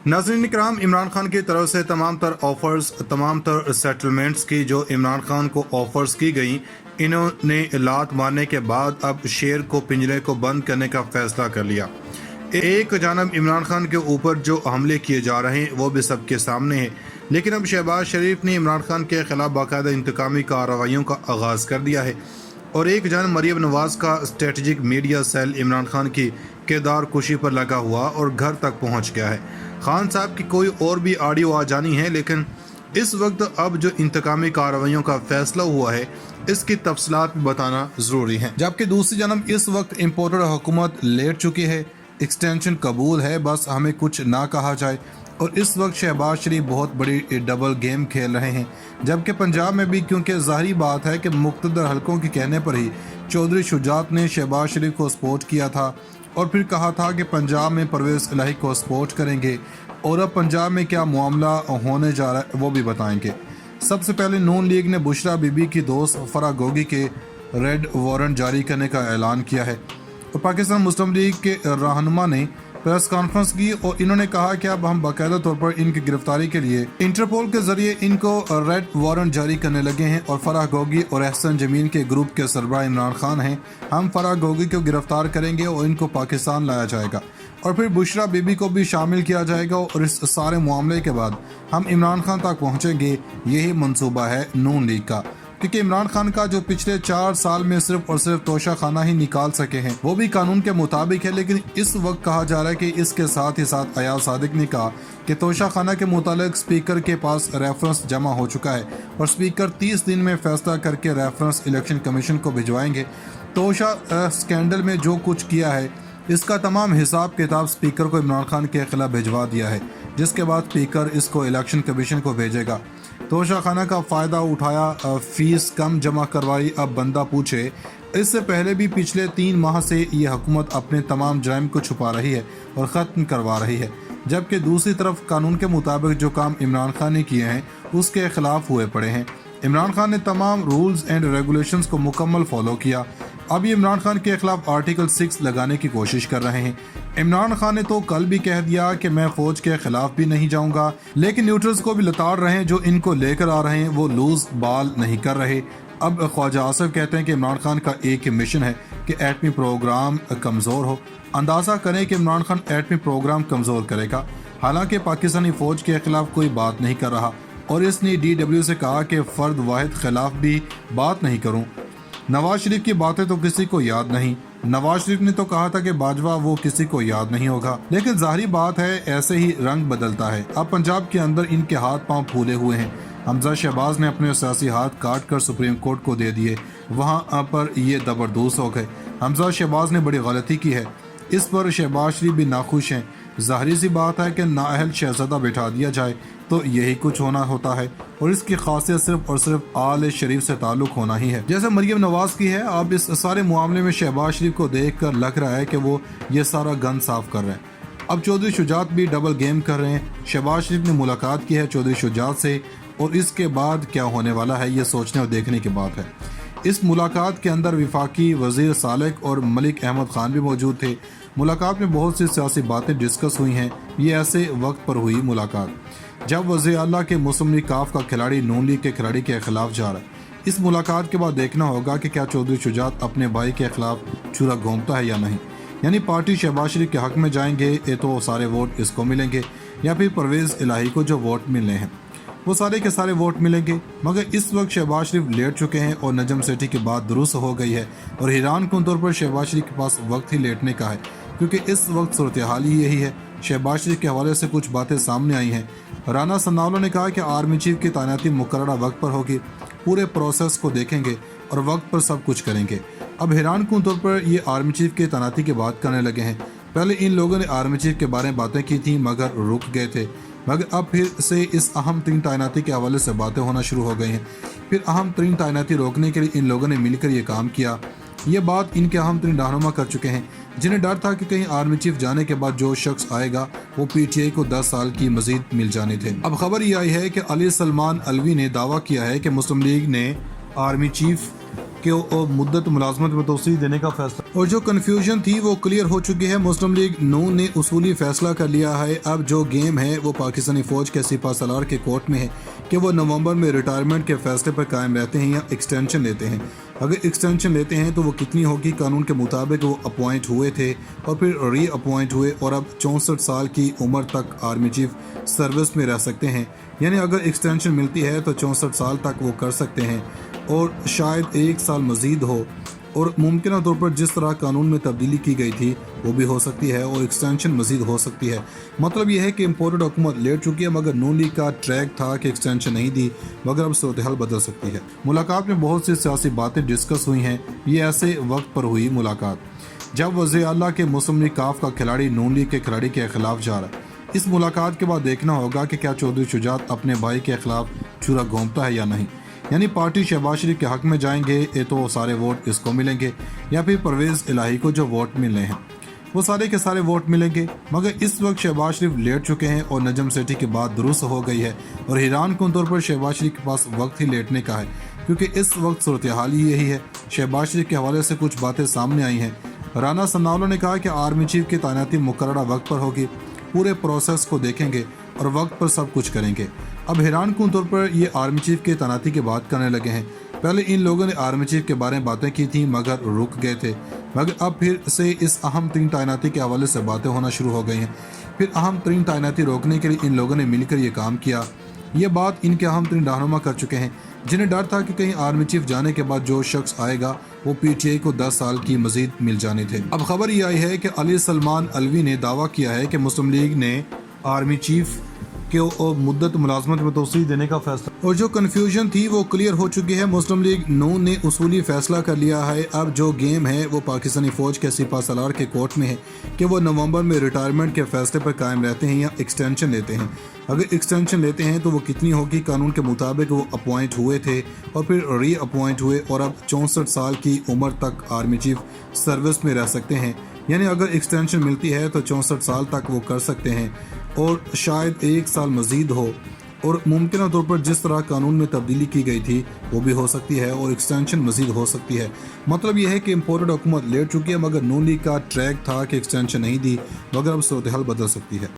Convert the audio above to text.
नाज़रीन इकराम, इमरान खान की तरफ से तमाम तर ऑफर्स, तमाम तर सेटलमेंट्स की जो इमरान खान को ऑफर्स की गई, इन्होंने लात मारने के बाद अब शेर को पिंजरे को बंद करने का फैसला कर लिया। एक जानब इमरान खान के ऊपर जो हमले किए जा रहे हैं वो भी सबके सामने है, लेकिन अब शहबाज शरीफ ने इमरान खान के खिलाफ बाकायदा इंतकामी कार्रवाइयों का आगाज़ कर दिया है और एक जानब मरियम नवाज़ का strategic media cell Imran Khan की किरदार कुशी पर लगा हुआ और घर तक पहुँच गया है। खान साहब की कोई और भी ऑडियो आ जानी है, लेकिन इस वक्त अब जो इंतकामी कार्रवाइयों का फैसला हुआ है इसकी तफसीलात भी बताना ज़रूरी है। जबकि दूसरी जानब इस वक्त इम्पोर्टेड हुकूमत लेट चुकी है, एक्सटेंशन कबूल है, बस हमें कुछ ना कहा जाए। और इस वक्त शहबाज शरीफ बहुत बड़ी डबल गेम खेल रहे हैं। जबकि पंजाब में भी, क्योंकि ज़ाहिरी बात है कि मुख्तदर हलकों के कहने पर ही चौधरी शुजात ने शहबाज शरीफ को सपोर्ट किया था और फिर कहा था कि पंजाब में परवेज़ इलाही को सपोर्ट करेंगे, और अब पंजाब में क्या मामला होने जा रहा है वो भी बताएंगे। सबसे पहले नून लीग ने बुशरा बीबी की दोस्त फराह गोगी के रेड वारंट जारी करने का ऐलान किया है और पाकिस्तान मुस्लिम लीग के रहनुमा ने प्रेस कॉन्फ्रेंस की और इन्होंने कहा कि अब हम बाकायदा तौर पर इनकी गिरफ्तारी के लिए इंटरपोल के जरिए इनको रेड वारंट जारी करने लगे हैं और फराह गोगी और एहसन जमीन के ग्रुप के सरबराह इमरान खान हैं। हम फराह गोगी को गिरफ्तार करेंगे और इनको पाकिस्तान लाया जाएगा और फिर बुशरा बीबी को भी शामिल किया जाएगा और इस सारे मामले के बाद हम इमरान खान तक पहुँचेंगे। यही मंसूबा है नून लीग का, क्योंकि इमरान खान का जो पिछले 4 साल में सिर्फ और सिर्फ तोशा खाना ही निकाल सके हैं वो भी कानून के मुताबिक है। लेकिन इस वक्त कहा जा रहा है कि इसके साथ ही साथ अयाज सादिक ने कहा कि तोशा खाना के मुतालिक स्पीकर के पास रेफरेंस जमा हो चुका है और स्पीकर 30 दिन में फैसला करके रेफरेंस इलेक्शन कमीशन को भिजवाएंगे। तोशा स्कैंडल में जो कुछ किया है इसका तमाम हिसाब किताब स्पीकर को इमरान खान के खिलाफ भिजवा दिया है, जिसके बाद स्पीकर इसको इलेक्शन कमीशन को भेजेगा। तोशा खाना का फ़ायदा उठाया, फीस कम जमा करवाई, अब बंदा पूछे। इससे पहले भी पिछले 3 माह से ये हुकूमत अपने तमाम जराइम को छुपा रही है और ख़त्म करवा रही है, जबकि दूसरी तरफ कानून के मुताबिक जो काम इमरान खान ने किए हैं उसके खिलाफ हुए पड़े हैं। इमरान खान ने तमाम रूल्स एंड रेगुलेशंस को मुकम्मल फॉलो किया। अब ये इमरान खान के खिलाफ आर्टिकल 6 लगाने की कोशिश कर रहे हैं। इमरान खान ने तो कल भी कह दिया कि मैं फौज के खिलाफ भी नहीं जाऊंगा, लेकिन न्यूट्रल्स को भी लताड़ रहे हैं, जो इनको लेकर आ रहे हैं वो लूज बाल नहीं कर रहे। अब ख्वाजा आसिफ कहते हैं कि इमरान खान का एक मिशन है कि एटमी प्रोग्राम कमज़ोर हो। अंदाज़ा करें कि इमरान खान एटमी प्रोग्राम कमज़ोर करेगा। हालांकि पाकिस्तानी फ़ौज के खिलाफ कोई बात नहीं कर रहा और इसने DW से कहा कि फ़र्द वाहिद खिलाफ भी बात नहीं करूँ। नवाज शरीफ की बातें तो किसी को याद नहीं। नवाज शरीफ ने तो कहा था कि बाजवा वो किसी को याद नहीं होगा, लेकिन जाहिर बात है ऐसे ही रंग बदलता है। अब पंजाब के अंदर इनके हाथ पांव फूले हुए हैं। हमजा शहबाज ने अपने सियासी हाथ काट कर सुप्रीम कोर्ट को दे दिए, वहाँ पर ये जबरदस्त हो गए। हमजा शहबाज ने बड़ी गलती की है, इस पर शहबाज शरीफ भी नाखुश हैं। ज़ाहिर सी बात है कि नाअहल शहजादा बैठा दिया जाए तो यही कुछ होना होता है और इसकी खासियत सिर्फ और सिर्फ आल शरीफ से ताल्लुक़ होना ही है, जैसे मरियम नवाज़ की है। अब इस सारे मामले में शहबाज शरीफ को देख कर लग रहा है कि वो ये सारा गंद साफ कर रहे हैं। अब चौधरी शुजात भी डबल गेम कर रहे हैं। शहबाज शरीफ ने मुलाकात की है चौधरी शुजात से और इसके बाद क्या होने वाला है ये सोचने और देखने की बात है। इस मुलाकात के अंदर वफाकी वज़ीर सालेक और मलिक अहमद ख़ान भी मौजूद थे। मुलाकात में बहुत सी सियासी बातें डिस्कस हुई हैं। ये ऐसे वक्त पर हुई मुलाकात जब वज़ीर आला के मुस्लिम लीग काफ का खिलाड़ी नून लीग के खिलाड़ी के खिलाफ जा रहा है। इस मुलाकात के बाद देखना होगा कि क्या चौधरी शुजात अपने भाई के खिलाफ छुरा घूमता है या नहीं। यानी पार्टी शहबाज शरीफ के हक में जाएंगे तो सारे वोट इसको मिलेंगे, या फिर परवेज़ इलाही को जो वोट मिलने हैं वो सारे के सारे वोट मिलेंगे। मगर इस वक्त शहबाज शरीफ लेट चुके हैं और नजम सेठी की बात दुरुस्त हो गई है और हैरान कन तौर पर शहबाज शरीफ के पास वक्त ही लेटने का है, क्योंकि इस वक्त सूरत हाल ही यही है। शहबाज शरीफ के हवाले से कुछ बातें सामने आई हैं। राना सन्नावला ने कहा कि आर्मी चीफ की तैनाती मुकर्ररा वक्त पर होगी, पूरे प्रोसेस को देखेंगे और वक्त पर सब कुछ करेंगे। अब हैरान कन तौर पर ये आर्मी चीफ की तैनाती की बात करने लगे हैं। पहले इन लोगों ने आर्मी चीफ के बारे में बातें की थी मगर रुक गए थे, मगर अब फिर से इस अहम तरीन तैनाती के हवाले से बातें होना शुरू हो गई हैं। फिर अहम तरीन तैनाती रोकने के लिए इन लोगों ने मिलकर ये काम किया। ये बात इनके अहम तरीन रहनुमा कर चुके हैं, जिन्हें डर था कि कहीं आर्मी चीफ जाने के बाद जो शख्स आएगा वो PTI को 10 साल की मजीद मिल जाने थे। अब खबर ये आई है कि अली सलमान अलवी ने दावा किया है कि मुस्लिम लीग ने आर्मी चीफ कि मुद्दत मुलाजमत में तोसी देने का फैसला, और जो कन्फ्यूजन थी वो क्लियर हो चुकी है। मुस्लिम लीग नून ने उसूली फैसला कर लिया है। अब जो गेम है वो पाकिस्तानी फौज के सिपा सलार के कोर्ट में है कि वो नवंबर में रिटायरमेंट के फैसले पर कायम रहते हैं या एक्सटेंशन लेते हैं। अगर एक्सटेंशन लेते हैं तो वो कितनी होगी? कानून के मुताबिक वो अपॉइंट हुए थे और फिर री अपॉइंट हुए और अब 64 साल की उम्र तक आर्मी चीफ सर्विस में रह सकते हैं। यानी अगर एक्सटेंशन मिलती है तो 64 साल तक वो कर सकते हैं और शायद 1 साल मज़ीद हो, और मुमकिन तौर पर जिस तरह कानून में तब्दीली की गई थी वो भी हो सकती है और एक्सटेंशन मज़ीद हो सकती है। मतलब ये है कि इम्पोर्टेड हुकूमत लेट चुकी है, मगर नून लीग का ट्रैक था कि एक्सटेंशन नहीं दी, मगर अब सूरत हाल बदल सकती है। मुलाकात में बहुत सी सियासी बातें डिस्कस हुई हैं। ये ऐसे वक्त पर हुई मुलाकात जब वज़ीर आला के मुस्लिम लीग काफ का खिलाड़ी नून लीग के खिलाड़ी के खिलाफ जा रहा है। इस मुलाकात के बाद देखना होगा कि क्या चौधरी शुजात अपने भाई के खिलाफ छुरा घोंपता है या नहीं। यानी पार्टी शहबाज शरीफ के हक में जाएंगे तो सारे वोट इसको मिलेंगे, या फिर परवेज़ इलाही को जो वोट मिलने हैं वो सारे के सारे वोट मिलेंगे। मगर इस वक्त शहबाज शरीफ लेट चुके हैं और नजम सेठी की बात दुरुस्त हो गई है, और हैरान कन तौर पर शहबाज शरीफ के पास वक्त ही लेटने का है, क्योंकि इस वक्त सूरत हाल ही यही है। शहबाज शरीफ के हवाले से कुछ बातें सामने आई हैं। राना सन्नावला ने कहा कि आर्मी चीफ की तैनाती मुकर्ररा वक्त पर होगी, पूरे प्रोसेस को देखेंगे और वक्त पर सब कुछ करेंगे। अब हैरान कन तौर पर ये आर्मी चीफ की तैनाती की बात करने लगे हैं। पहले इन लोगों ने आर्मी चीफ के बारे में बातें की थी मगर रुक गए थे, मगर अब फिर से इस अहम तरीन तैनाती के हवाले से बातें होना शुरू हो गई हैं। फिर अहम तरीन तैनाती रोकने के लिए इन लोगों ने मिलकर ये काम किया। ये बात इनके अहम तरीन रहनुमा कर चुके हैं, जिन्हें डर था कि कहीं आर्मी चीफ जाने के बाद जो शख्स आएगा वो पीटीआई को 10 साल की मजीद मिल जाने थे। अब खबर ये आई है कि अली सलमान अलवी ने दावा किया है कि मुस्लिम लीग ने आर्मी चीफ के मुद्दत मुलाजमत में तोसी देने का फैसला, और जो कन्फ्यूजन थी वो क्लियर हो चुकी है। मुस्लिम लीग नून ने उसूली फैसला कर लिया है। अब जो गेम है वो पाकिस्तानी फौज के सिपा सलार के कोर्ट में है कि वो नवंबर में रिटायरमेंट के फैसले पर कायम रहते हैं या एक्सटेंशन लेते हैं। अगर एक्सटेंशन लेते हैं तो वो कितनी होगी? कानून के मुताबिक वो अपॉइंट हुए थे और फिर री अपॉइंट हुए और अब 64 साल की उम्र तक आर्मी चीफ सर्विस में रह सकते हैं। यानी अगर एक्सटेंशन मिलती है तो 64 साल तक वो कर सकते हैं और शायद 1 साल मज़ीद हो, और मुमकिन तौर पर जिस तरह कानून में तब्दीली की गई थी वो भी हो सकती है और एक्सटेंशन मज़ीद हो सकती है। मतलब ये है कि इम्पोर्टेड हुकूमत लेट चुकी है, मगर नून लीग का ट्रैक था कि एक्सटेंशन नहीं दी, मगर अब सूरत हाल बदल सकती है।